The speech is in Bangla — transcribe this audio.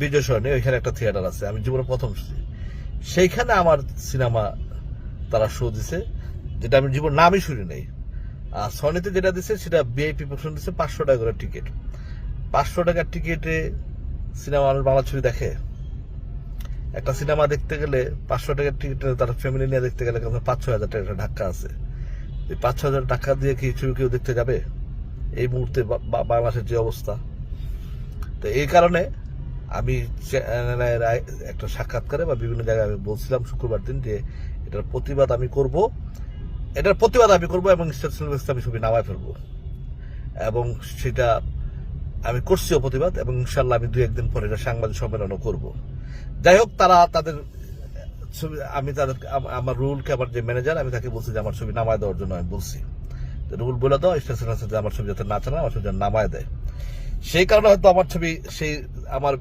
বিজয় সরণি, ওইখানে একটা থিয়েটার আছে, আমি জীবনে প্রথম শুনছি। সেইখানে আমার সিনেমা তারা শো দিছে, যেটা আমি জীবন নামই শুনি নাই। আর সনিতে যেটা দিছে সেটা ভিআইপি পোর্শন দিছে, 500 টাকা করে টিকিট। 500 টাকার টিকিটে সিনেমা মানুষ বাংলা ছবি দেখে? একটা সিনেমা দেখতে গেলে 500 টাকার টিকিটে তার ফ্যামিলি নিয়ে দেখতে গেলে 5-6 হাজার টাকা ধাক্কা আছে। 5-6 হাজার টাকা দিয়ে কি ছবি কেউ দেখতে যাবে এই মুহূর্তে বাংলাদেশের যে অবস্থা? তো এই কারণে আমি একটা সাক্ষাৎকারে বা বিভিন্ন জায়গায় আমি বলছিলাম শুক্রবার দিন যে এটার প্রতিবাদ আমি করব, এবং আমি ছবি নামায় ফেলবো, এবং সেটা আমি করছিও প্রতিবাদ, এবং ইনশাল্লাহ আমি 2-1 দিন পরে এটা সাংবাদিক সম্মেলনও করব। যাই হোক, তারা তাদের ছবি, আমি তাদের আমার রুলকে, আমার যে ম্যানেজার, আমি তাকে বলছি যে আমার ছবি নামায় দেওয়ার জন্য আমি বলছি, রুল বলে দাও স্টেশন আছে যে আমার ছবি যাতে না চালায়, আমার ছবি নামায় দেয়। সেই কারণে হয়তো আমার ছবি, সেই আমার